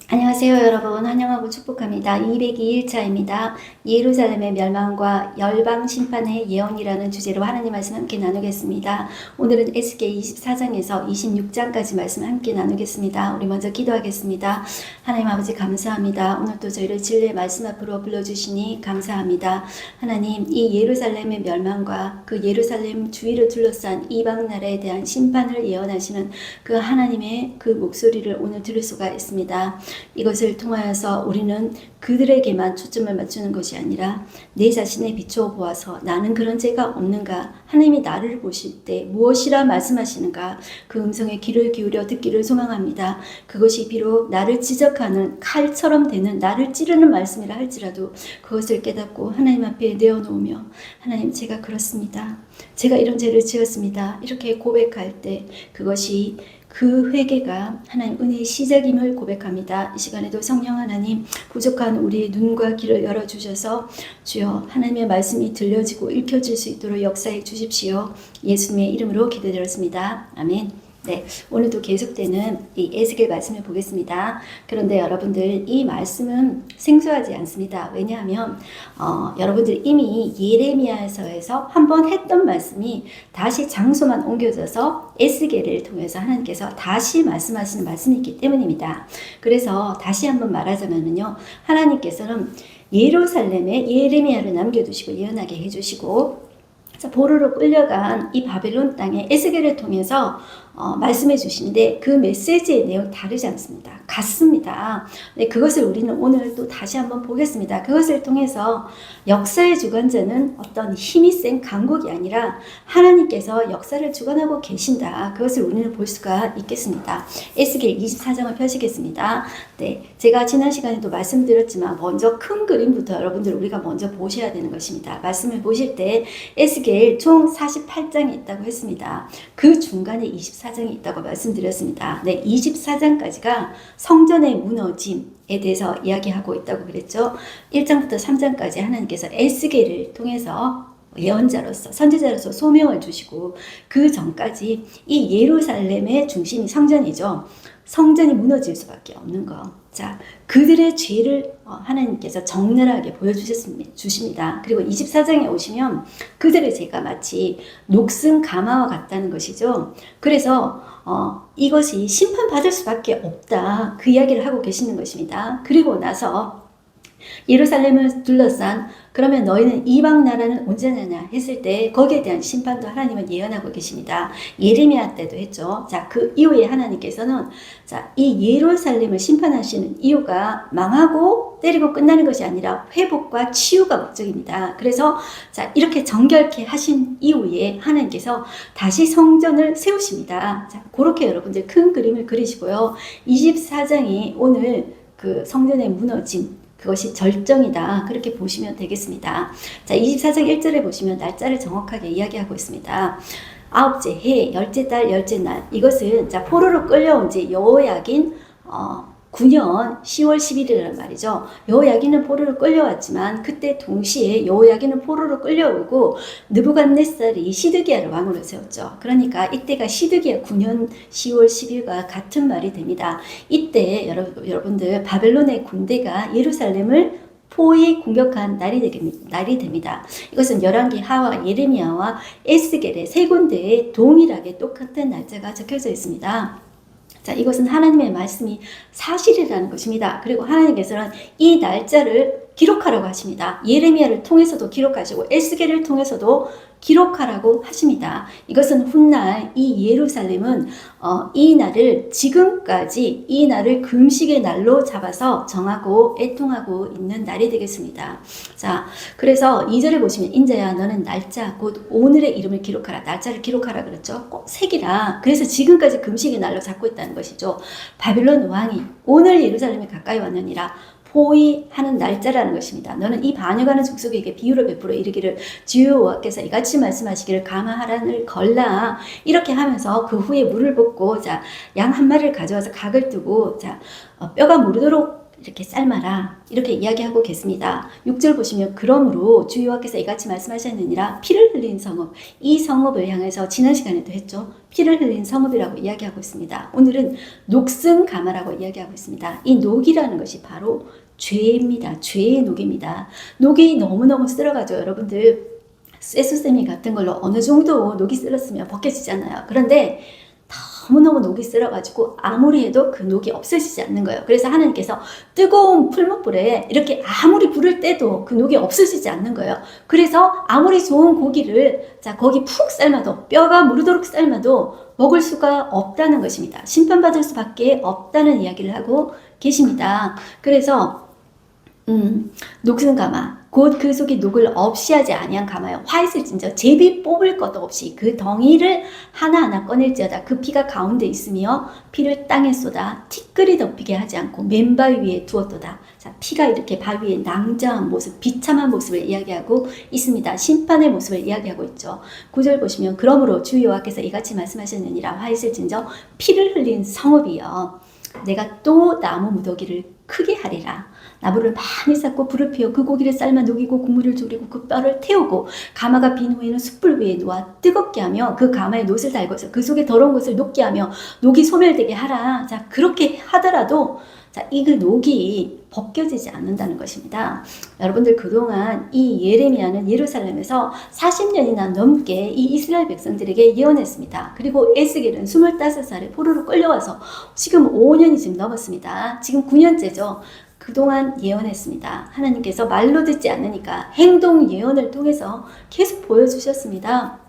안녕하세요 여러분, 환영하고 축복합니다. 202일차입니다. 예루살렘의 멸망과 열방 심판의 예언이라는 주제로 하나님 말씀 함께 나누겠습니다. 오늘은 에스겔 24장에서 26장까지 말씀 함께 나누겠습니다. 우리 먼저 기도하겠습니다. 하나님 아버지 감사합니다. 오늘도 저희를 진리의 말씀 앞으로 불러주시니 감사합니다. 하나님, 이 예루살렘의 멸망과 그 예루살렘 주위를 둘러싼 이방 나라에 대한 심판을 예언하시는 그 하나님의 그 목소리를 오늘 들을 수가 있습니다. 이것을 통하여서 우리는 그들에게만 초점을 맞추는 것이 아니라 내 자신에 비추어 보아서 나는 그런 죄가 없는가, 하나님이 나를 보실 때 무엇이라 말씀하시는가, 그 음성에 귀를 기울여 듣기를 소망합니다. 그것이 비록 나를 지적하는 칼처럼 되는, 나를 찌르는 말씀이라 할지라도 그것을 깨닫고 하나님 앞에 내어놓으며, 하나님 제가 그렇습니다, 제가 이런 죄를 지었습니다, 이렇게 고백할 때 그것이 그 회개가 하나님 은혜의 시작임을 고백합니다. 이 시간에도 성령 하나님, 부족한 우리의 눈과 귀를 열어주셔서 주여 하나님의 말씀이 들려지고 읽혀질 수 있도록 역사해 주십시오. 예수님의 이름으로 기도드렸습니다. 아멘. 네, 오늘도 계속되는 이 에스겔 말씀을 보겠습니다. 그런데 여러분들, 이 말씀은 생소하지 않습니다. 왜냐하면 여러분들 이미 예레미야서에서 한번 했던 말씀이 다시 장소만 옮겨져서 에스겔을 통해서 하나님께서 다시 말씀하시는 말씀이 있기 때문입니다. 그래서 다시 한번 말하자면요, 하나님께서는 예루살렘에 예레미야를 남겨두시고 예언하게 해주시고, 보로로 끌려간 이 바벨론 땅에 에스겔을 통해서 말씀해 주시는데 그 메시지의 내용 다르지 않습니다. 같습니다. 네, 그것을 우리는 오늘 또 다시 한번 보겠습니다. 그것을 통해서 역사의 주관자는 어떤 힘이 센 강국이 아니라 하나님께서 역사를 주관하고 계신다. 그것을 우리는 볼 수가 있겠습니다. 에스겔 24장을 펴시겠습니다. 네, 제가 지난 시간에도 말씀드렸지만 먼저 큰 그림부터 여러분들 우리가 먼저 보셔야 되는 것입니다. 말씀을 보실 때 에스겔 총 48장이 있다고 했습니다. 그 중간에 24장이 있다고 말씀드렸습니다. 네, 24장까지가 성전의 무너짐에 대해서 이야기하고 있다고 그랬죠. 1장부터 3장까지 하나님께서 에스겔을 통해서 예언자로서, 선지자로서 소명을 주시고, 그 전까지 이 예루살렘의 중심이 성전이죠. 성전이 무너질 수밖에 없는 거. 자, 그들의 죄를 하나님께서 적나라하게 보여주십니다. 그리고 24장에 오시면 그들의 죄가 마치 녹슨 가마와 같다는 것이죠. 그래서 이것이 심판받을 수밖에 없다, 그 이야기를 하고 계시는 것입니다. 그리고 나서 예루살렘을 둘러싼, 그러면 너희는 이방 나라는 언제 나냐 했을 때 거기에 대한 심판도 하나님은 예언하고 계십니다. 예레미야 때도 했죠. 자, 그 이후에 하나님께서는 이 예루살렘을 심판하시는 이유가 망하고 때리고 끝나는 것이 아니라 회복과 치유가 목적입니다. 그래서 이렇게 정결케 하신 이후에 하나님께서 다시 성전을 세우십니다. 자, 그렇게 여러분들 큰 그림을 그리시고요. 24장이 오늘 그 성전의 무너짐, 그것이 절정이다, 그렇게 보시면 되겠습니다. 자, 24장 1절에 보시면 날짜를 정확하게 이야기하고 있습니다. 아홉째 해, 열째 달, 열째 날. 이것은 포로로 끌려온 지 여호야긴 9년 10월 10일이라는 말이죠. 여호야긴은 포로로 끌려왔지만 그때 동시에 여호야긴은 포로로 끌려오고 느부갓네살이 시드기야를 왕으로 세웠죠. 그러니까 이때가 시드기야 9년 10월 10일과 같은 말이 됩니다. 이때 여러분들 바벨론의 군대가 예루살렘을 포위 공격한 날이 됩니다. 이것은 열왕기 하와 예레미야와 에스겔의 세 군데에 동일하게 똑같은 날짜가 적혀져 있습니다. 자, 이것은 하나님의 말씀이 사실이라는 것입니다. 그리고 하나님께서는 이 날짜를 기록하라고 하십니다. 예레미야를 통해서도 기록하시고 에스겔을 통해서도 기록하라고 하십니다. 이것은 훗날 이 예루살렘은 이 날을, 지금까지 이 날을 금식의 날로 잡아서 정하고 애통하고 있는 날이 되겠습니다. 자, 그래서 2절에 보시면 인자야 너는 날짜 곧 오늘의 이름을 기록하라, 날짜를 기록하라 그랬죠. 꼭 새기라. 그래서 지금까지 금식의 날로 잡고 있다는 것이죠. 바빌론 왕이 오늘 예루살렘에 가까이 왔느니라 포위하는 날짜라는 것입니다. 너는 이 반역하는 족속에게 비유를 베풀어 이르기를 주 여호와께서 이같이 말씀하시기를 가마하란을 걸라, 이렇게 하면서 그 후에 물을 붓고 양 한 마리를 가져와서 각을 뜨고 뼈가 무르도록 이렇게 삶아라 이렇게 이야기하고 계십니다. 6절 보시면 그러므로 주 여호와께서 이같이 말씀하셨느니라 피를 흘린 성읍, 이 성읍을 향해서 지난 시간에도 했죠. 피를 흘린 성읍이라고 이야기하고 있습니다. 오늘은 녹슨가마라고 이야기하고 있습니다. 이 녹이라는 것이 바로 죄입니다. 죄의 녹입니다. 녹이 너무너무 쓸어가죠. 여러분들 쇠수세미 같은 걸로 어느 정도 녹이 쓸었으면 벗겨지잖아요. 그런데 너무너무 녹이 쓸어가지고 아무리 해도 그 녹이 없어지지 않는 거예요. 그래서 하나님께서 뜨거운 풀무불에 이렇게 아무리 불을 떼도 그 녹이 없어지지 않는 거예요. 그래서 아무리 좋은 고기를 거기 푹 삶아도 뼈가 무르도록 삶아도 먹을 수가 없다는 것입니다. 심판받을 수밖에 없다는 이야기를 하고 계십니다. 그래서 녹슨가마 곧 그 속에 녹을 없이 하지 아니한 가마요 화있을진저 제비 뽑을 것도 없이 그 덩이를 하나하나 꺼낼지어다. 그 피가 가운데 있으며 피를 땅에 쏟아 티끌이 덮이게 하지 않고 맨바위 위에 두었도다. 자, 피가 이렇게 바위에 낭자한 모습, 비참한 모습을 이야기하고 있습니다. 심판의 모습을 이야기하고 있죠. 9절 보시면 그러므로 주 여호와께서 이같이 말씀하셨느니라 화있을진저 피를 흘린 성읍이여 내가 또 나무 무더기를 크게 하리라. 나무를 많이 쌓고 불을 피워 그 고기를 삶아 녹이고 국물을 졸이고 그 뼈를 태우고 가마가 빈 후에는 숯불 위에 놓아 뜨겁게 하며 그 가마에 놋을 달고서 그 속에 더러운 것을 녹게 하며 녹이 소멸되게 하라. 자, 그렇게 하더라도 이 그 녹이 벗겨지지 않는다는 것입니다. 여러분들 그동안 이 예레미야는 예루살렘에서 40년이나 넘게 이 이스라엘 백성들에게 예언했습니다. 그리고 에스겔은 25살에 포로로 끌려와서 지금 5년이 지금 넘었습니다. 지금 9년째죠. 그동안 예언했습니다. 하나님께서 말로 듣지 않으니까 행동 예언을 통해서 계속 보여주셨습니다.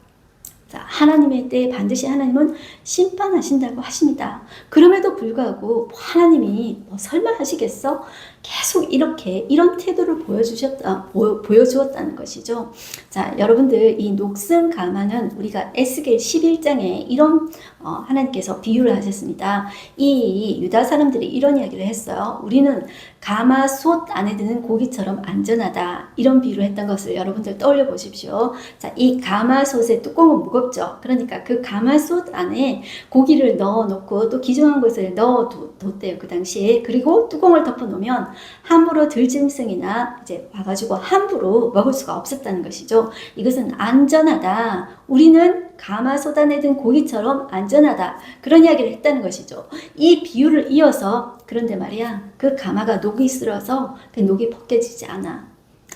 자, 하나님의 때에 반드시 하나님은 심판하신다고 하십니다. 그럼에도 불구하고 하나님이 설마 하시겠어? 계속 이런 태도를 보여주었다는 것이죠. 자, 여러분들 이 녹슨가마는 우리가 에스겔 11장에 이런 하나님께서 비유를 하셨습니다. 이 유다 사람들이 이런 이야기를 했어요. 우리는 가마솥 안에 드는 고기처럼 안전하다. 이런 비유를 했던 것을 여러분들 떠올려 보십시오. 자, 이 가마솥의 뚜껑은 무겁죠. 그러니까 그 가마솥 안에 고기를 넣어놓고 또 기중한 것을 넣어뒀대요. 그 당시에. 그리고 뚜껑을 덮어놓으면 함부로 들짐승이나 이제 와가지고 함부로 먹을 수가 없었다는 것이죠. 이것은 안전하다. 우리는 가마솥 안에 든 고기처럼 안전하다. 그런 이야기를 했다는 것이죠. 이 비유를 이어서 그런데 말이야 그 가마가 녹이 쓸어서 그 녹이 벗겨지지 않아.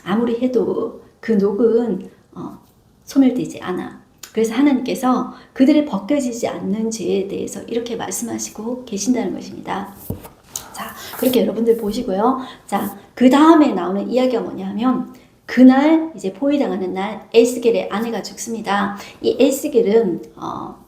아무리 해도 그 녹은 소멸되지 않아. 그래서 하나님께서 그들의 벗겨지지 않는 죄에 대해서 이렇게 말씀하시고 계신다는 것입니다. 자, 그렇게 여러분들 보시고요. 자, 그 다음에 나오는 이야기가 뭐냐면 그날 이제 포위당하는 날 에스겔의 아내가 죽습니다. 이 에스겔은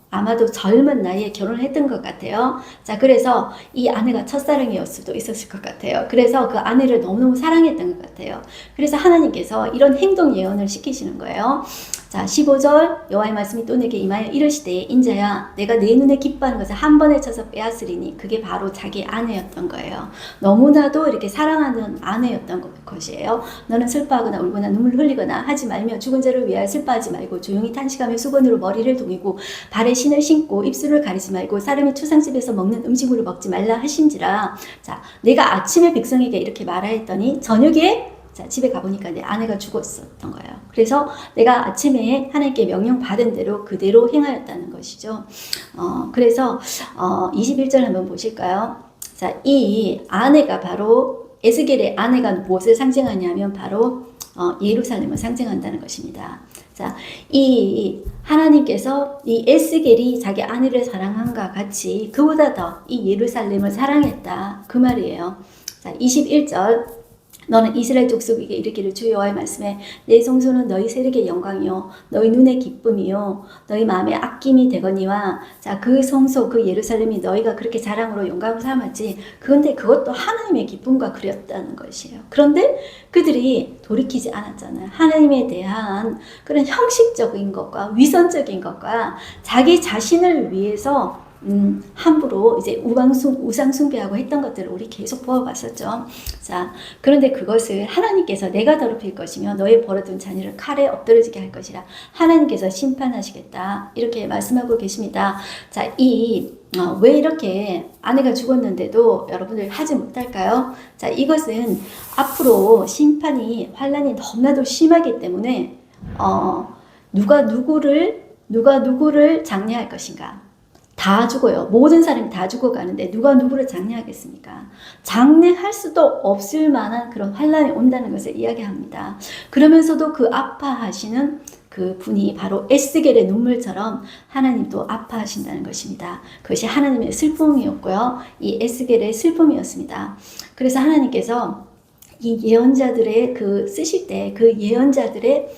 아마도 젊은 나이에 결혼을 했던 것 같아요. 자, 그래서 이 아내가 첫사랑이었을 수도 있었을 것 같아요. 그래서 그 아내를 너무너무 사랑했던 것 같아요. 그래서 하나님께서 이런 행동 예언을 시키시는 거예요. 자, 15절 여호와의 말씀이 또 내게 임하여 이르시되 인자야 내가 내 눈에 기뻐하는 것을 한 번에 쳐서 빼앗으리니 그게 바로 자기 아내였던 거예요. 너무나도 이렇게 사랑하는 아내였던 것이에요. 너는 슬퍼하거나 울거나 눈물 흘리거나 하지 말며 죽은 자를 위하여 슬퍼하지 말고 조용히 탄식하며 수건으로 머리를 동이고 발에 신을 신고 입술을 가리지 말고 사람이 추상집에서 먹는 음식물을 먹지 말라 하신지라. 자, 내가 아침에 백성에게 이렇게 말하였더니 저녁에 자, 집에 가보니까 내 아내가 죽었었던 거예요. 그래서 내가 아침에 하나님께 명령 받은 대로 그대로 행하였다는 것이죠. 그래서 21절 한번 보실까요? 자, 이 아내가 바로 에스겔의 아내가 무엇을 상징하냐면 바로 예루살렘을 상징한다는 것입니다. 자, 이 하나님께서 이 에스겔이 자기 아내를 사랑함과 같이 그보다 더 이 예루살렘을 사랑했다. 그 말이에요. 자, 21절 너는 이스라엘 족속에게 이르기를 주 여호와의 말씀에 내 성소는 너희 세력의 영광이요 너희 눈의 기쁨이요 너희 마음의 아낌이 되거니와 자, 그 성소 그 예루살렘이 너희가 그렇게 자랑으로 영광을 삼았지 그런데 그것도 하나님의 기쁨과 그렸다는 것이에요. 그런데 그들이 돌이키지 않았잖아요. 하나님에 대한 그런 형식적인 것과 위선적인 것과 자기 자신을 위해서 함부로 이제 우상숭배하고 했던 것들을 우리 계속 보아봤었죠. 자, 그런데 그것을 하나님께서 내가 더럽힐 것이며 너의 버려둔 자녀를 칼에 엎드러지게 할 것이라 하나님께서 심판하시겠다 이렇게 말씀하고 계십니다. 자, 왜 이렇게 아내가 죽었는데도 여러분들 하지 못할까요? 자, 이것은 앞으로 심판이 환란이 너무나도 심하기 때문에 누가 누구를 장례할 것인가? 다 죽어요. 모든 사람이 다 죽어가는데 누가 누구를 장례하겠습니까? 장례할 수도 없을 만한 그런 환란이 온다는 것을 이야기합니다. 그러면서도 그 아파하시는 그 분이 바로 에스겔의 눈물처럼 하나님도 아파하신다는 것입니다. 그것이 하나님의 슬픔이었고요. 이 에스겔의 슬픔이었습니다. 그래서 하나님께서 이 예언자들의 쓰실 때 그 예언자들의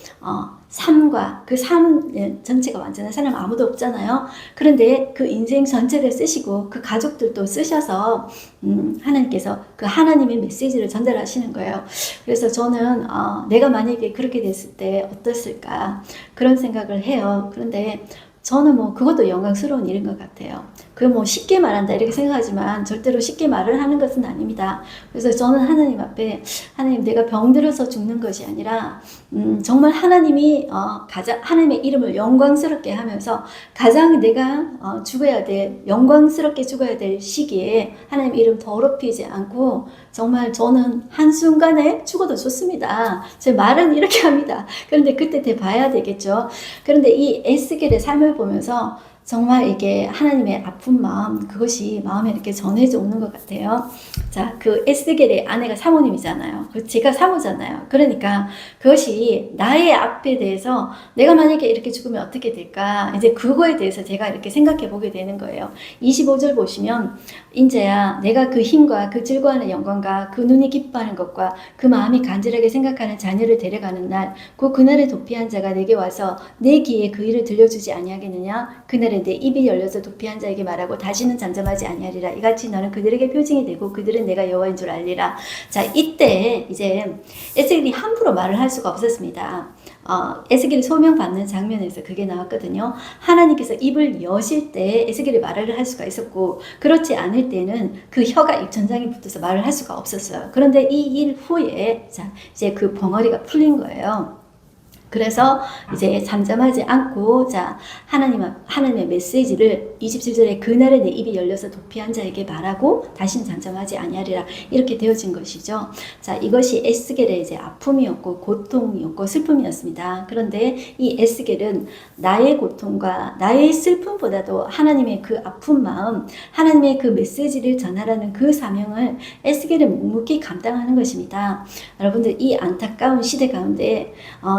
삶과 그 삶 전체가 완전한 사람 아무도 없잖아요. 그런데 그 인생 전체를 쓰시고 그 가족들도 쓰셔서 하나님께서 그 하나님의 메시지를 전달하시는 거예요. 그래서 저는 내가 만약에 그렇게 됐을 때 어땠을까 그런 생각을 해요. 그런데 저는 그것도 영광스러운 일인 것 같아요. 쉽게 말한다 이렇게 생각하지만 절대로 쉽게 말을 하는 것은 아닙니다. 그래서 저는 하나님 앞에 하나님 내가 병들어서 죽는 것이 아니라 정말 하나님이 하나님의 이름을 영광스럽게 하면서 가장 내가 영광스럽게 죽어야 될 시기에 하나님의 이름 더럽히지 않고 정말 저는 한순간에 죽어도 좋습니다. 제 말은 이렇게 합니다. 그런데 그때 봐야 되겠죠. 그런데 이 에스겔의 삶을 보면서 정말 이게 하나님의 아픈 마음, 그것이 마음에 이렇게 전해져 오는 것 같아요. 자, 그 에스겔의 아내가 사모님이잖아요. 제가 사모잖아요. 그러니까 그것이 나의 앞에 대해서 내가 만약에 이렇게 죽으면 어떻게 될까? 이제 그거에 대해서 제가 이렇게 생각해 보게 되는 거예요. 25절 보시면, 인자야, 내가 그 힘과 그 즐거워하는 영광과 그 눈이 기뻐하는 것과 그 마음이 간절하게 생각하는 자녀를 데려가는 날, 그날에 도피한 자가 내게 와서 내 귀에 그 일을 들려주지 아니하겠느냐? 그날에 내 입이 열려서 도피한 자에게 말하고 다시는 잠잠하지 아니하리라. 이같이 너는 그들에게 표징이 되고 그들은 내가 여호와인 줄 알리라. 자, 이때 이제 에스겔이 함부로 말을 할 수가 없었습니다. 에스겔이 소명받는 장면에서 그게 나왔거든요. 하나님께서 입을 여실 때 에스겔이 말을 할 수가 있었고, 그렇지 않을 때는 그 혀가 입천장에 붙어서 말을 할 수가 없었어요. 그런데 이 일 후에 자, 이제 그 벙어리가 풀린 거예요. 그래서 이제 잠잠하지 않고 하나님의 메시지를 27절에 그날에 내 입이 열려서 도피한 자에게 말하고 다시는 잠잠하지 아니하리라 이렇게 되어진 것이죠. 자, 이것이 에스겔의 이제 아픔이었고 고통이었고 슬픔이었습니다. 그런데 이 에스겔은 나의 고통과 나의 슬픔보다도 하나님의 그 아픈 마음, 하나님의 그 메시지를 전하라는 그 사명을 에스겔은 묵묵히 감당하는 것입니다. 여러분들 이 안타까운 시대 가운데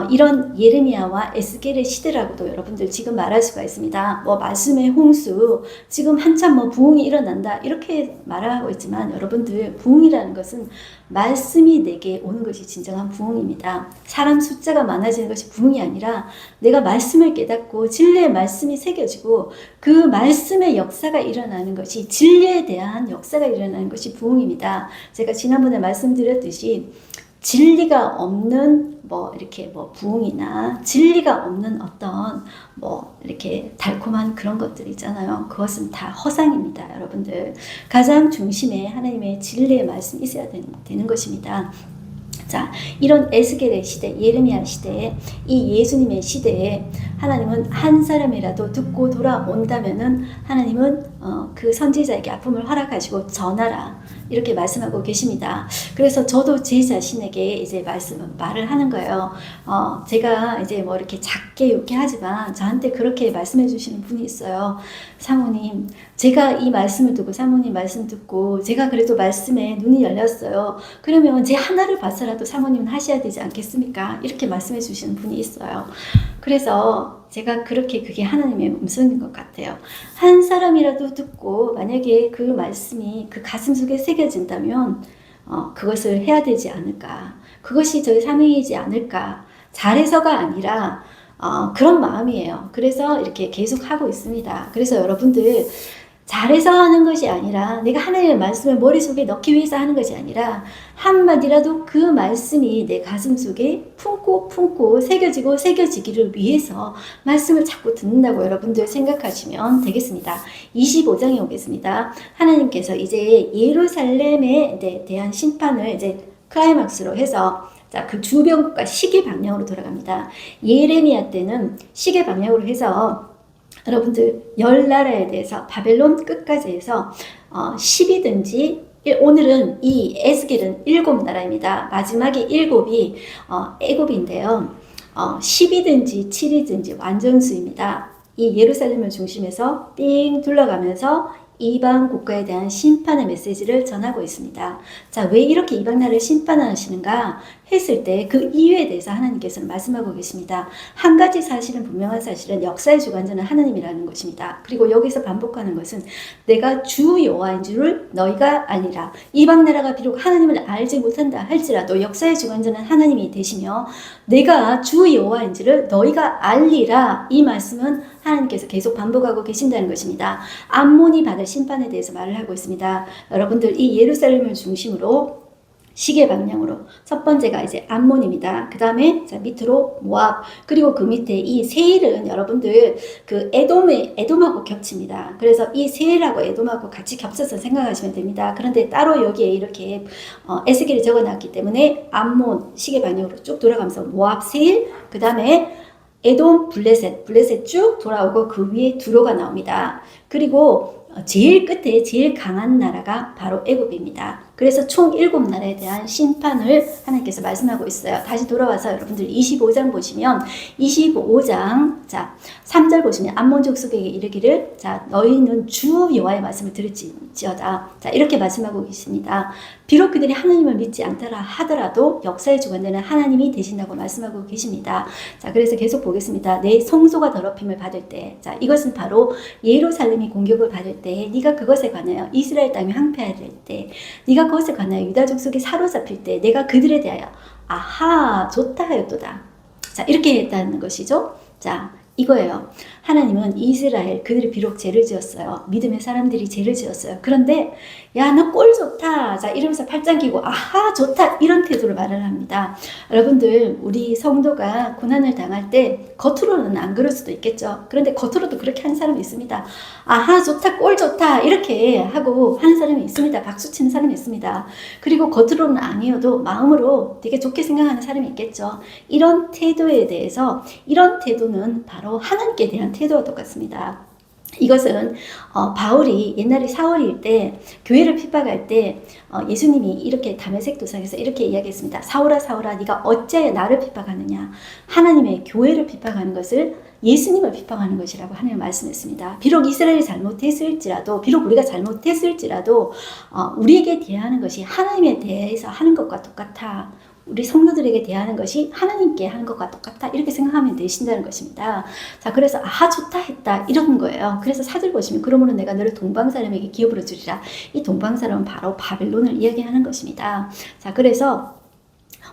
이런 예레미야와 에스겔의 시대라고도 여러분들 지금 말할 수가 있습니다. 말씀의 홍수, 지금 한참 부흥이 일어난다 이렇게 말하고 있지만 여러분들 부흥이라는 것은 말씀이 내게 오는 것이 진정한 부흥입니다. 사람 숫자가 많아지는 것이 부흥이 아니라 내가 말씀을 깨닫고 진리의 말씀이 새겨지고 그 말씀의 역사가 일어나는 것이 진리에 대한 역사가 일어나는 것이 부흥입니다. 제가 지난번에 말씀드렸듯이 진리가 없는 부흥이나 진리가 없는 어떤 이렇게 달콤한 그런 것들 있잖아요. 그것은 다 허상입니다. 여러분들 가장 중심에 하나님의 진리의 말씀이 있어야 되는 것입니다. 자, 이런 에스겔의 시대, 예레미야 시대에 이 예수님의 시대에 하나님은 한 사람이라도 듣고 돌아온다면은 하나님은 그 선지자에게 아픔을 허락하시고 전하라 이렇게 말씀하고 계십니다. 그래서 저도 제 자신에게 이제 말을 하는 거예요. 제가 이제 이렇게 작게 이렇게 하지만 저한테 그렇게 말씀해 주시는 분이 있어요. 사모님, 제가 이 말씀을 듣고 사모님 말씀 듣고 제가 그래도 말씀에 눈이 열렸어요. 그러면 제 하나를 봐서라도 사모님은 하셔야 되지 않겠습니까? 이렇게 말씀해 주시는 분이 있어요. 그래서 제가 그게 하나님의 음성인 것 같아요. 한 사람이라도 듣고 만약에 그 말씀이 그 가슴 속에 새겨진다면 그것을 해야 되지 않을까. 그것이 저의 사명이지 않을까. 잘해서가 아니라 그런 마음이에요. 그래서 이렇게 계속 하고 있습니다. 그래서 여러분들 잘해서 하는 것이 아니라 내가 하나님의 말씀을 머릿속에 넣기 위해서 하는 것이 아니라 한마디라도 그 말씀이 내 가슴속에 품고 새겨지기를 위해서 말씀을 자꾸 듣는다고 여러분들 생각하시면 되겠습니다. 25장에 오겠습니다. 하나님께서 이제 예루살렘에 대한 심판을 이제 클라이막스로 해서 자, 그 주변국가 시계 방향으로 돌아갑니다. 예레미야 때는 시계 방향으로 해서 여러분들 10나라에 대해서 바벨론 끝까지 해서 10이든지 오늘은 이 에스겔은 7나라입니다. 마지막에 7이 애굽인데요. 10이든지 7이든지 완전수입니다. 이 예루살렘을 중심해서 삥 둘러가면서 이방 국가에 대한 심판의 메시지를 전하고 있습니다. 자, 왜 이렇게 이방 나라를 심판하시는가 했을 때 그 이유에 대해서 하나님께서는 말씀하고 계십니다. 한 가지 사실은 분명한 사실은 역사의 주관자는 하나님이라는 것입니다. 그리고 여기서 반복하는 것은 내가 주 여호와인 줄을 너희가 알리라. 이방 나라가 비록 하나님을 알지 못한다 할지라도 역사의 주관자는 하나님이 되시며 내가 주 여호와인 줄을 너희가 알리라. 이 말씀은 하나님께서 계속 반복하고 계신다는 것입니다. 암몬이 받을 심판에 대해서 말을 하고 있습니다. 여러분들 이 예루살렘을 중심으로 시계 방향으로 첫 번째가 이제 암몬입니다. 그 다음에 자 밑으로 모압, 그리고 그 밑에 이 세일은 여러분들 그 에돔하고 겹칩니다. 그래서 이 세일하고 에돔하고 같이 겹쳐서 생각하시면 됩니다. 그런데 따로 여기에 이렇게 에스겔이 적어놨기 때문에 암몬 시계 방향으로 쭉 돌아가면서 모압, 세일, 그 다음에 에돔, 블레셋 쭉 돌아오고 그 위에 두로가 나옵니다. 그리고 제일 끝에 제일 강한 나라가 바로 애굽입니다. 그래서 총 7나라에 대한 심판을 하나님께서 말씀하고 있어요. 다시 돌아와서 여러분들 25장 보시면 25장 자 3절 보시면 암몬 족속에게 이르기를 자 너희는 주 여호와의 말씀을 들을지어다. 자 이렇게 말씀하고 계십니다. 비록 그들이 하나님을 믿지 않더라 하더라도 역사의 주관자는 하나님이 되신다고 말씀하고 계십니다. 자 그래서 계속 보겠습니다. 내 성소가 더럽힘을 받을 때, 자 이것은 바로 예루살렘이 공격을 받을 때, 네가 그것에 관하여 이스라엘 땅이 황폐할 때, 네가 그것에 관하여 유다 족속이 사로잡힐 때, 내가 그들에 대하여 아하 좋다 하였도다. 자 이렇게 했다는 것이죠. 자 이거예요. 하나님은 이스라엘 그들이 비록 죄를 지었어요. 믿음의 사람들이 죄를 지었어요. 그런데 야 너 꼴 좋다 자 이러면서 팔짱 끼고 아하 좋다 이런 태도를 말을 합니다. 여러분들 우리 성도가 고난을 당할 때 겉으로는 안 그럴 수도 있겠죠. 그런데 겉으로도 그렇게 하는 사람이 있습니다. 아하 좋다 꼴 좋다 이렇게 하고 하는 사람이 있습니다. 박수치는 사람이 있습니다. 그리고 겉으로는 아니어도 마음으로 되게 좋게 생각하는 사람이 있겠죠. 이런 태도에 대해서 이런 태도는 바로 하나님께 대한 태도와 똑같습니다. 이것은 바울이 옛날에 사울일 때 교회를 핍박할 때 예수님이 이렇게 다메섹 도상에서 이렇게 이야기했습니다. 사울아 사울아 네가 어찌하여 나를 핍박하느냐. 하나님의 교회를 핍박하는 것을 예수님을 핍박하는 것이라고 하나님 말씀했습니다. 비록 이스라엘이 잘못했을지라도 비록 우리가 잘못했을지라도 우리에게 대하는 것이 하나님에 대해서 하는 것과 똑같아. 우리 성도들에게 대하는 것이 하나님께 하는 것과 똑같다 이렇게 생각하면 되신다는 것입니다. 자 그래서 아 좋다 했다 이런 거예요. 그래서 사절 보시면 그러므로 내가 너를 동방사람에게 기업으로 주리라. 이 동방사람은 바로 바벨론을 이야기하는 것입니다. 자 그래서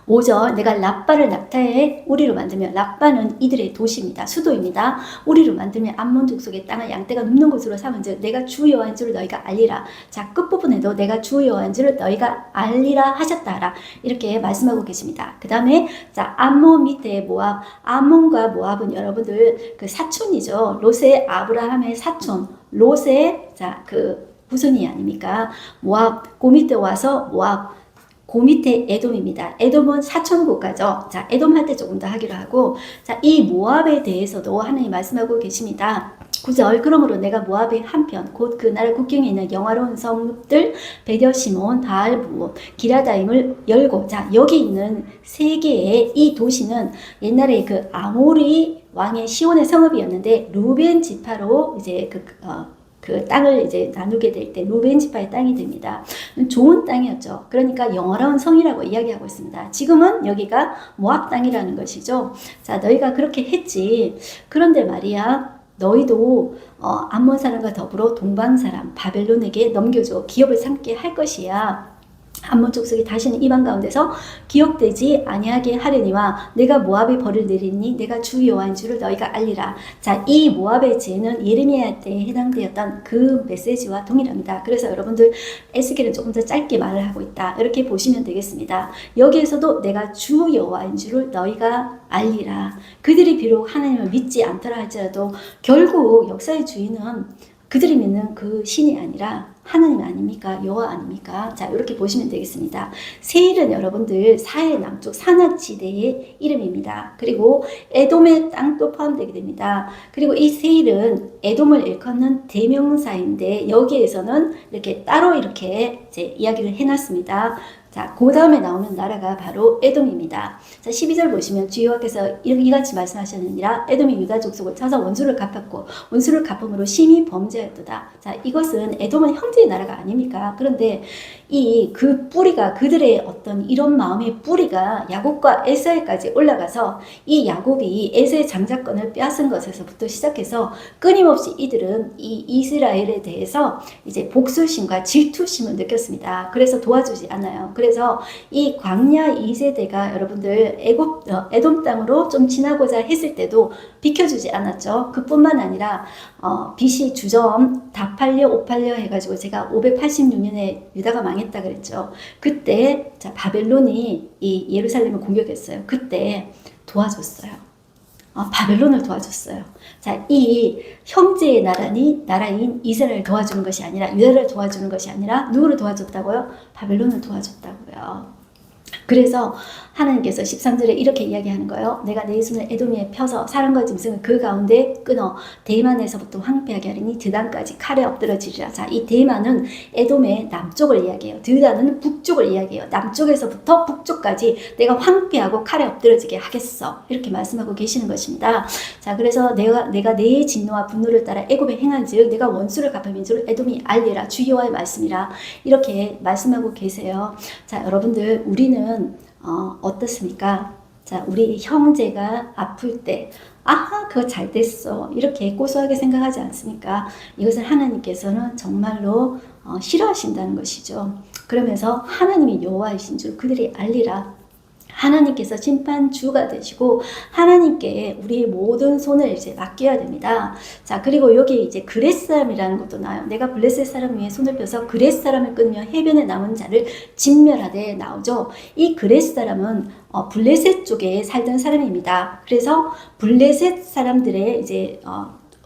5절 내가 랍바를 낙타의 우리로 만들면 랍바는 이들의 도시입니다. 수도입니다. 우리로 만들면 암몬 족속의 땅을 양떼가 눕는 곳으로 삼은즉 내가 주 여호와인 줄을 너희가 알리라. 자 끝부분에도 내가 주 여호와인 줄을 너희가 알리라 하셨다라 이렇게 말씀하고 계십니다. 그 다음에 자 암몬 밑에 모압, 암몬과 모압은 여러분들 그 사촌이죠. 롯의 아브라함의 사촌 롯의 자 그 후손이 아닙니까? 모압 그 밑에 와서 모압 그 밑에 에돔입니다. 에돔은 사촌 국가죠. 자, 에돔 할 때 조금 더 하기로 하고, 자, 이 모압에 대해서도 하나님 말씀하고 계십니다. 9절 그러므로 내가 모압의 한편 곧 그 나라 국경에 있는 영화로운 성읍들 베델시몬 바알부 기라다임을 열고 자 여기 있는 세 개의 이 도시는 옛날에 그 아모리 왕의 시온의 성읍이었는데 루벤 지파로 이제 그 땅을 이제 나누게 될 때 루벤 지파의 땅이 됩니다. 좋은 땅이었죠. 그러니까 영화로운 성이라고 이야기하고 있습니다. 지금은 여기가 모압 땅이라는 것이죠. 자, 너희가 그렇게 했지. 그런데 말이야, 너희도 암몬 사람과 더불어 동방 사람 바벨론에게 넘겨줘 기업을 삼게 할 것이야. 암몬 족속이 다시는 이방 가운데서 기억되지 아니하게 하려니와 내가 모압의 벌을 내리니 내가 주 여호와인 줄을 너희가 알리라. 자, 이 모압의 죄는 예레미야 때에 해당되었던 그 메시지와 동일합니다. 그래서 여러분들 에스겔은 조금 더 짧게 말을 하고 있다, 이렇게 보시면 되겠습니다. 여기에서도 내가 주 여호와인 줄을 너희가 알리라. 그들이 비록 하나님을 믿지 않더라 할지라도 결국 역사의 주인은 그들이 믿는 그 신이 아니라 하나님 아닙니까? 여호와 아닙니까? 자, 이렇게 보시면 되겠습니다. 세일은 여러분들 사해 남쪽 산악지대의 이름입니다. 그리고 에돔의 땅도 포함되게 됩니다. 그리고 이 세일은 에돔을 일컫는 대명사인데 여기에서는 이렇게 따로 이렇게 이제 이야기를 해놨습니다. 자, 그 다음에 나오는 나라가 바로 에돔입니다. 자, 12절 보시면 주 여호와께서 이같이 말씀하셨느니라. 에돔이 유다 족속을 쳐서 원수를 갚았고 원수를 갚음으로 심히 범죄하였도다. 자, 이것은 에돔은 형제의 나라가 아닙니까? 그런데 그 뿌리가, 그들의 어떤 이런 마음의 뿌리가 야곱과 에사에까지 올라가서 이 야곱이 에사의 장자권을 빼앗은 것에서부터 시작해서 끊임없이 이들은 이 이스라엘에 대해서 이제 복수심과 질투심을 느꼈습니다. 그래서 도와주지 않아요. 그래서 이 광야 2세대가 여러분들 에돔 땅으로 좀 지나고자 했을 때도 비켜주지 않았죠. 그뿐만 아니라 BC 주전 다 팔려 옷 팔려 해가지고 제가 586년에 유다가 망했다 그랬죠. 그때 자, 바벨론이 이 예루살렘을 공격했어요. 그때 도와줬어요. 바벨론을 도와줬어요. 자, 이 형제의 나라인 이스라엘을 도와주는 것이 아니라, 유다를 도와주는 것이 아니라 누구를 도와줬다고요? 바벨론을 도와줬다고요. 그래서 하나님께서 13절에 이렇게 이야기하는 거예요. 내가 내 손을 에돔 위에 펴서 사람과 짐승을 그 가운데 끊어 대만에서부터 황폐하게 하리니 드단까지 칼에 엎드러지리라. 자, 이 대만은 에돔의 남쪽을 이야기해요. 드단은 북쪽을 이야기해요. 남쪽에서부터 북쪽까지 내가 황폐하고 칼에 엎드러지게 하겠어, 이렇게 말씀하고 계시는 것입니다. 자, 그래서 내가 내 진노와 분노를 따라 애굽에 행한즉 내가 원수를 갚음인 줄 에돔이 알리라. 주 여호와의 말씀이라, 이렇게 말씀하고 계세요. 자, 여러분들 우리는 어떻습니까? 자, 우리 형제가 아플 때 아하 그거 잘 됐어, 이렇게 고소하게 생각하지 않습니까? 이것을 하나님께서는 정말로 싫어하신다는 것이죠. 그러면서 하나님이 여호와이신 줄 그들이 알리라. 하나님께서 심판주가 되시고 하나님께 우리의 모든 손을 이제 맡겨야 됩니다. 자, 그리고 여기 이제 그렛 사람이라는 것도 나와요. 내가 블레셋 사람 위에 손을 펴서 그렛 사람을 끊으며 해변에 남은 자를 진멸하되 나오죠. 이 그렛 사람은 블레셋 쪽에 살던 사람입니다. 그래서 블레셋 사람들의 이제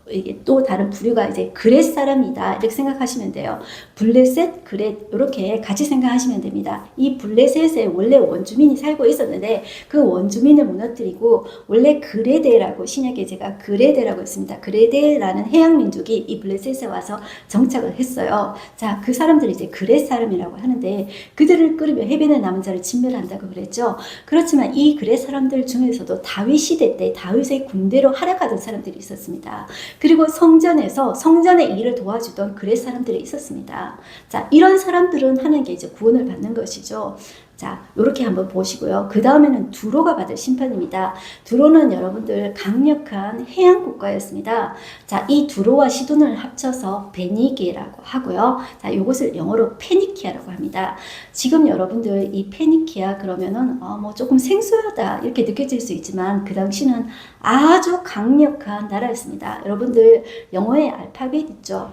이게 또 다른 부류가 이제 그렛 사람이다, 이렇게 생각하시면 돼요. 블레셋, 그렛 이렇게 같이 생각하시면 됩니다. 이 블레셋에 원래 원주민이 살고 있었는데 그 원주민을 무너뜨리고 원래 그레데라고, 신약에 제가 그레데라고 했습니다. 그레데라는 해양 민족이 이 블레셋에 와서 정착을 했어요. 자, 그 사람들이 이제 그렛 사람이라고 하는데 그들을 끌으며 해변에 남은 자를 진멸한다고 그랬죠. 그렇지만 이 그렛 사람들 중에서도 다윗 시대 때 다윗의 군대로 활약하던 사람들이 있었습니다. 그리고 성전의 일을 도와주던 그렛 사람들이 있었습니다. 자, 이런 사람들은 하나님께 이제 구원을 받는 것이죠. 자, 이렇게 한번 보시고요. 그 다음에는 두로가 받을 심판입니다. 두로는 여러분들 강력한 해양 국가였습니다. 자, 이 두로와 시돈을 합쳐서 베니게라고 하고요. 자, 이것을 영어로 페니키아라고 합니다. 지금 여러분들 이 페니키아 그러면은 뭐 조금 생소하다 이렇게 느껴질 수 있지만 그 당시는 아주 강력한 나라였습니다. 여러분들 영어의 알파벳 있죠?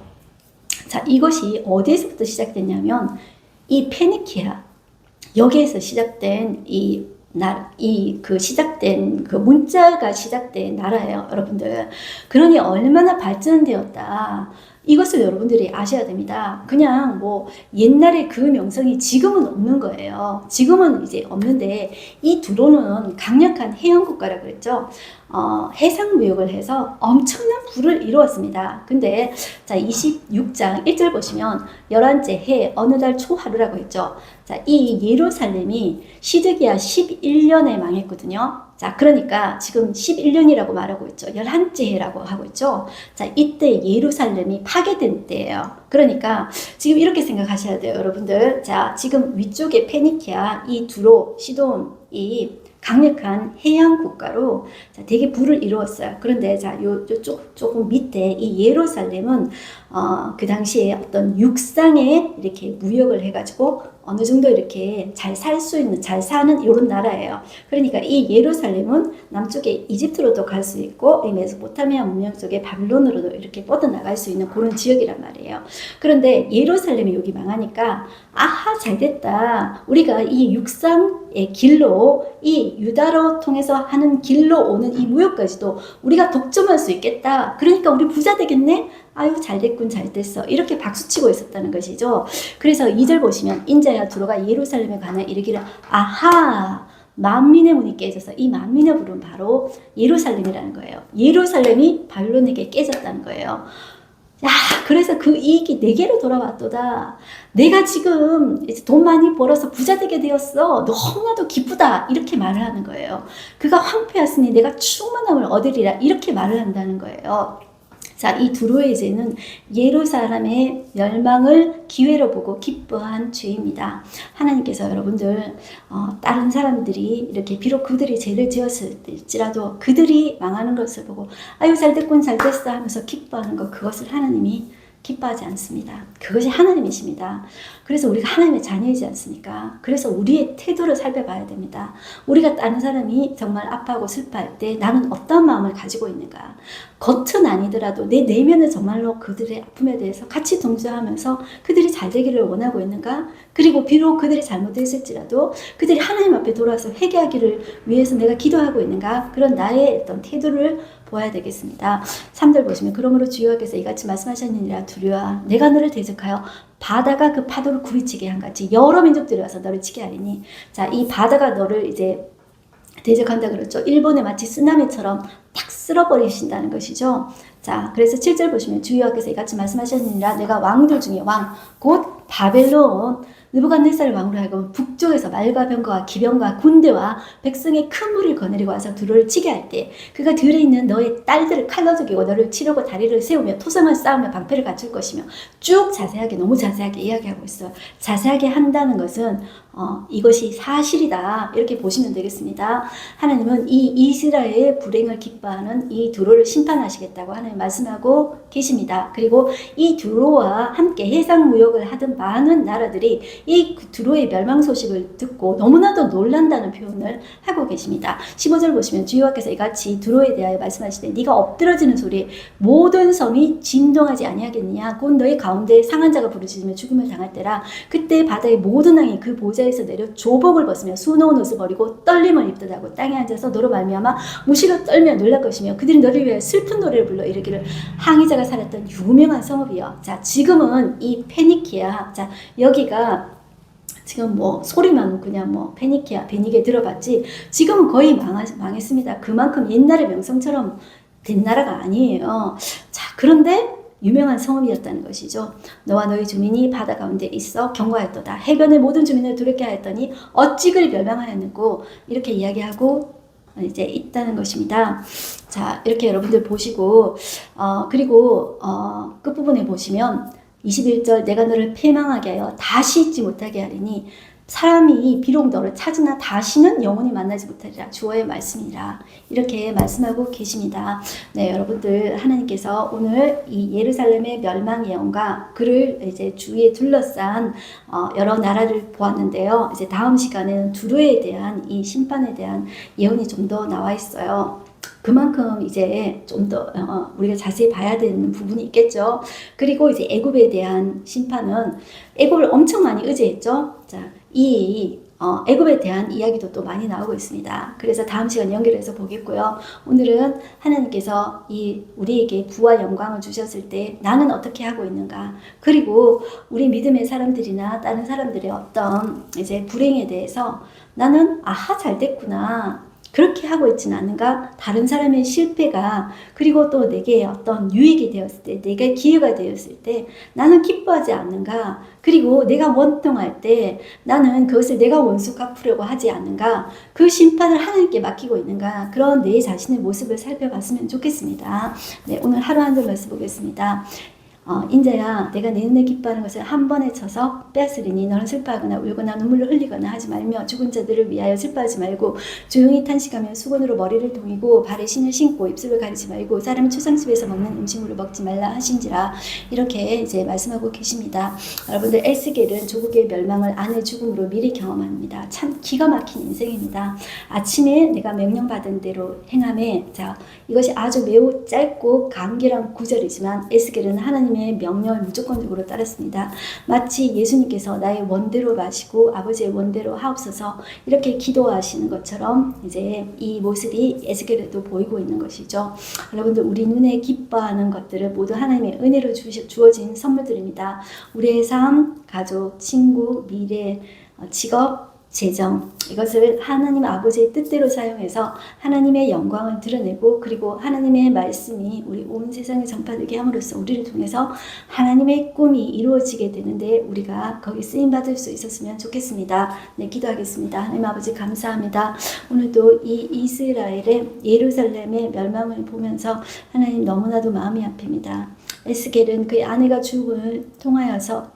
자, 이것이 어디에서부터 시작됐냐면 이 페니키아, 여기에서 시작된 시작된 그 문자가 시작된 나라예요, 여러분들. 그러니 얼마나 발전되었다, 이것을 여러분들이 아셔야 됩니다. 그냥 뭐 옛날에 그 명성이 지금은 없는 거예요. 지금은 이제 없는데 이 두로는 강력한 해양국가라고 그랬죠. 해상무역을 해서 엄청난 부를 이루었습니다. 근데 자, 26장 1절 보시면 11째 해 어느 달 초하루라고 했죠. 자, 이 예루살렘이 시드기야 11년에 망했거든요. 자, 그러니까 지금 11년이라고 말하고 있죠. 11째 해라고 하고 있죠. 자, 이때 예루살렘이 파괴된 때예요. 그러니까 지금 이렇게 생각하셔야 돼요, 여러분들. 자, 지금 위쪽에 페니키아, 이 두로, 시돈, 이 강력한 해양 국가로 되게 부를 이루었어요. 그런데 자, 조금 밑에 이 예루살렘은 그 당시에 어떤 육상에 이렇게 무역을 해가지고 어느 정도 이렇게 잘 살 수 있는, 잘 사는 이런 나라예요. 그러니까 이 예루살렘은 남쪽에 이집트로도 갈 수 있고 이 메소포타미아 문명 속에 바빌론으로도 이렇게 뻗어나갈 수 있는 그런 지역이란 말이에요. 그런데 예루살렘이 여기 망하니까 아하 잘됐다. 우리가 이 육상의 길로 이 유다로 통해서 하는 길로 오는 이 무역까지도 우리가 독점할 수 있겠다. 그러니까 우리 부자 되겠네? 아유 잘됐군 잘됐어. 이렇게 박수치고 있었다는 것이죠. 그래서 2절 보시면 인자야 두로가 예루살렘에 가나 이르기를 아하 만민의 문이 깨져서 이 만민의 불은 바로 예루살렘이라는 거예요. 예루살렘이 바빌론에게 깨졌다는 거예요. 야, 그래서 그 이익이 내게로 돌아왔도다. 내가 지금 이제 돈 많이 벌어서 부자 되게 되었어. 너무나도 기쁘다. 이렇게 말을 하는 거예요. 그가 황폐하였으니 내가 충만함을 얻으리라. 이렇게 말을 한다는 거예요. 자, 이 두로의 죄는 예루살렘의 멸망을 기회로 보고 기뻐한 죄입니다. 하나님께서 여러분들 다른 사람들이 이렇게 비록 그들이 죄를 지었을지라도 그들이 망하는 것을 보고 아유 잘됐군 잘됐어 하면서 기뻐하는 것, 그것을 하나님이 기뻐하지 않습니다. 그것이 하나님이십니다. 그래서 우리가 하나님의 자녀이지 않습니까? 그래서 우리의 태도를 살펴봐야 됩니다. 우리가 다른 사람이 정말 아파하고 슬퍼할 때 나는 어떤 마음을 가지고 있는가? 겉은 아니더라도 내 내면은 정말로 그들의 아픔에 대해서 같이 동조하면서 그들이 잘 되기를 원하고 있는가? 그리고 비록 그들이 잘못했을지라도 그들이 하나님 앞에 돌아와서 회개하기를 위해서 내가 기도하고 있는가? 그런 나의 어떤 태도를 보아야 되겠습니다. 3절 보시면 그러므로 주여께서 이같이 말씀하셨느니라 두려워 내가 너를 대적하여 바다가 그 파도를 굽이치게 한 같이 여러 민족들이 와서 너를 치게 하리니. 자, 이 바다가 너를 이제 대적한다 그랬죠. 일본에 마치 쓰나미처럼 탁 쓸어버리신다는 것이죠. 자, 그래서 7절 보시면 주여께서 이같이 말씀하셨느니라 내가 왕들 중에 왕 곧 바벨론 느부갓네살 왕으로 하여금 북쪽에서 말과 병거와 기병과 군대와 백성의 큰 무리를 거느리고 와서 두로를 치게 할 때 그가 들에 있는 너의 딸들을 칼로 죽이고 너를 치려고 다리를 세우며 토성을 쌓으며 방패를 갖출 것이며 쭉 자세하게 너무 자세하게 이야기하고 있어요. 자세하게 한다는 것은 이것이 사실이다 이렇게 보시면 되겠습니다. 하나님은 이 이스라엘의 불행을 기뻐하는 이 두로를 심판하시겠다고 하나님 말씀하고 계십니다. 그리고 이 두로와 함께 해상 무역을 하던 많은 나라들이 이 두로의 멸망 소식을 듣고 너무나도 놀란다는 표현을 하고 계십니다. 15절 보시면 주여와께서 이같이 두로에 대하여 말씀하시되 네가 엎드러지는 소리에 모든 섬이 진동하지 아니하겠느냐 곧 너희 가운데 상한 자가 부르짖으며 죽음을 당할 때라 그때 바다의 모든 왕이 그 보좌에서 내려 조복을 벗으며 수놓은 옷을 버리고 떨림을 입듯 하고 땅에 앉아서 너로 말미암아 무시로 떨며 놀랄 것이며 그들이 너를 위하여 슬픈 노래를 불러 이르기를 항해자가 살았던 유명한 성읍이여. 자, 지금은 이 페니키아, 자 여기가 지금 뭐 소리만 그냥 뭐 페니키아, 베니게 들어봤지 지금은 거의 망했습니다. 그만큼 옛날의 명성처럼 된 나라가 아니에요. 자, 그런데 유명한 성읍이었다는 것이죠. 너와 너희 주민이 바다 가운데 있어 경고하였도다. 해변의 모든 주민을 두렵게 하였더니 어찌 그리 멸망하였는고 이렇게 이야기하고 이제 있다는 것입니다. 자, 이렇게 여러분들 보시고 그리고 끝부분에 보시면 21절 내가 너를 패망하게 하여 다시 잊지 못하게 하리니 사람이 비록 너를 찾으나 다시는 영원히 만나지 못하리라. 주어의 말씀이라. 이렇게 말씀하고 계십니다. 네, 여러분들 하나님께서 오늘 이 예루살렘의 멸망 예언과 그를 이제 주위에 둘러싼 여러 나라를 보았는데요. 이제 다음 시간에는 두로에 대한 이 심판에 대한 예언이 좀 더 나와 있어요. 그만큼 이제 좀 더 우리가 자세히 봐야 되는 부분이 있겠죠. 그리고 이제 애굽에 대한 심판은 애굽을 엄청 많이 의지했죠. 자, 이 애굽에 대한 이야기도 또 많이 나오고 있습니다. 그래서 다음 시간 연결해서 보겠고요. 오늘은 하나님께서 우리에게 부와 영광을 주셨을 때 나는 어떻게 하고 있는가, 그리고 우리 믿음의 사람들이나 다른 사람들의 어떤 이제 불행에 대해서 나는 아하 잘 됐구나 그렇게 하고 있지는 않은가? 다른 사람의 실패가 그리고 또 내게 어떤 유익이 되었을 때, 내게 기회가 되었을 때 나는 기뻐하지 않는가? 그리고 내가 원통할 때 나는 그것을 내가 원수 갚으려고 하지 않는가? 그 심판을 하나님께 맡기고 있는가? 그런 내 자신의 모습을 살펴봤으면 좋겠습니다. 네, 오늘 하루 한 절 말씀 보겠습니다. 인자야 내가 내 은혜 기뻐하는 것을 한 번에 쳐서 빼앗으리니 너는 슬퍼하거나 울거나 눈물을 흘리거나 하지 말며 죽은 자들을 위하여 슬퍼하지 말고 조용히 탄식하며 수건으로 머리를 동이고 발에 신을 신고 입술을 가리지 말고 사람 초상집에서 먹는 음식물을 먹지 말라 하신지라. 이렇게 이제 말씀하고 계십니다. 여러분들 에스겔은 조국의 멸망을 아내 죽음으로 미리 경험합니다. 참 기가 막힌 인생입니다. 아침에 내가 명령받은 대로 행함에 자 이것이 아주 매우 짧고 간결한 구절이지만 에스겔은 하나님의 명령을 무조건적으로 따랐습니다. 마치 예수님께서 나의 원대로 마시고 아버지의 원대로 하옵소서 이렇게 기도하시는 것처럼 이제 이 모습이 에스겔에도 보이고 있는 것이죠. 여러분들 우리 눈에 기뻐하는 것들은 모두 하나님의 은혜로 주어진 선물들입니다. 우리의 삶, 가족, 친구, 미래, 직업, 재정 이것을 하나님 아버지의 뜻대로 사용해서 하나님의 영광을 드러내고 그리고 하나님의 말씀이 우리 온 세상에 전파되게 함으로써 우리를 통해서 하나님의 꿈이 이루어지게 되는데 우리가 거기 쓰임받을 수 있었으면 좋겠습니다. 네, 기도하겠습니다. 하나님 아버지 감사합니다. 오늘도 이 이스라엘의 예루살렘의 멸망을 보면서 하나님 너무나도 마음이 아픕니다. 에스겔은 그의 아내가 죽음을 통하여서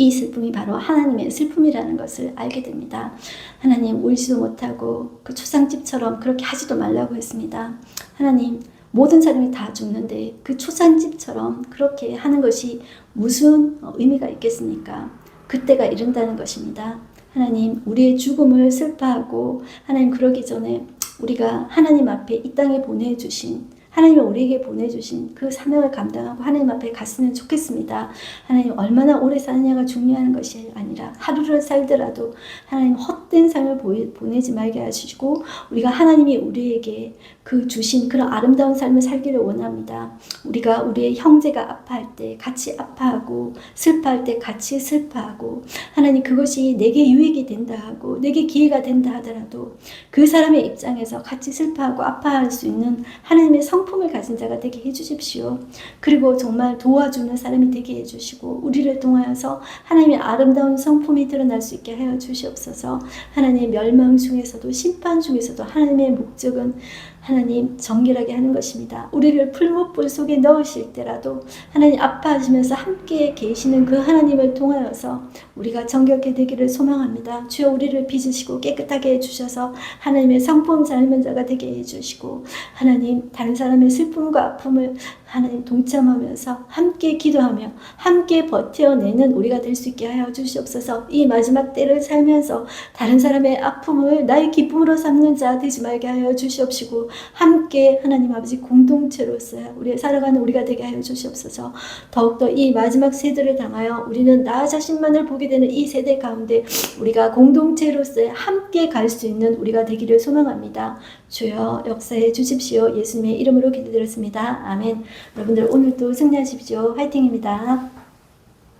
이 슬픔이 바로 하나님의 슬픔이라는 것을 알게 됩니다. 하나님 울지도 못하고 그 초상집처럼 그렇게 하지도 말라고 했습니다. 하나님 모든 사람이 다 죽는데 그 초상집처럼 그렇게 하는 것이 무슨 의미가 있겠습니까? 그때가 이른다는 것입니다. 하나님 우리의 죽음을 슬퍼하고 하나님 그러기 전에 우리가 하나님 앞에 이 땅에 보내주신 하나님이 우리에게 보내주신 그 사명을 감당하고 하나님 앞에 갔으면 좋겠습니다. 하나님 얼마나 오래 사느냐가 중요한 것이 아니라 하루를 살더라도 하나님 헛된 삶을 보내지 말게 하시고 우리가 하나님이 우리에게 그 주신 그런 아름다운 삶을 살기를 원합니다. 우리가 우리의 형제가 아파할 때 같이 아파하고 슬퍼할 때 같이 슬퍼하고 하나님 그것이 내게 유익이 된다 하고 내게 기회가 된다 하더라도 그 사람의 입장에서 같이 슬퍼하고 아파할 수 있는 하나님의 성품을 가진 자가 되게 해주십시오. 그리고 정말 도와주는 사람이 되게 해주시고 우리를 통하여서 하나님의 아름다운 성품이 드러날 수 있게 하여 주시옵소서. 하나님의 멸망 중에서도 심판 중에서도 하나님의 목적은 하나님 정결하게 하는 것입니다. 우리를 풀무불 속에 넣으실 때라도 하나님 아파하시면서 함께 계시는 그 하나님을 통하여서 우리가 정결케 되기를 소망합니다. 주여 우리를 빚으시고 깨끗하게 해주셔서 하나님의 성품 닮은 자가 되게 해주시고 하나님 다른 사람의 슬픔과 아픔을 하나님 동참하면서 함께 기도하며 함께 버텨내는 우리가 될 수 있게 하여 주시옵소서. 이 마지막 때를 살면서 다른 사람의 아픔을 나의 기쁨으로 삼는 자 되지 말게 하여 주시옵시고 함께 하나님 아버지 공동체로서 우리의 살아가는 우리가 되게 하여 주시옵소서. 더욱더 이 마지막 세대를 당하여 우리는 나 자신만을 보게 되는 이 세대 가운데 우리가 공동체로서 함께 갈 수 있는 우리가 되기를 소망합니다. 주여 역사해 주십시오. 예수님의 이름으로 기도드렸습니다. 아멘. 여러분들 오늘도 승리하십시오. 화이팅입니다.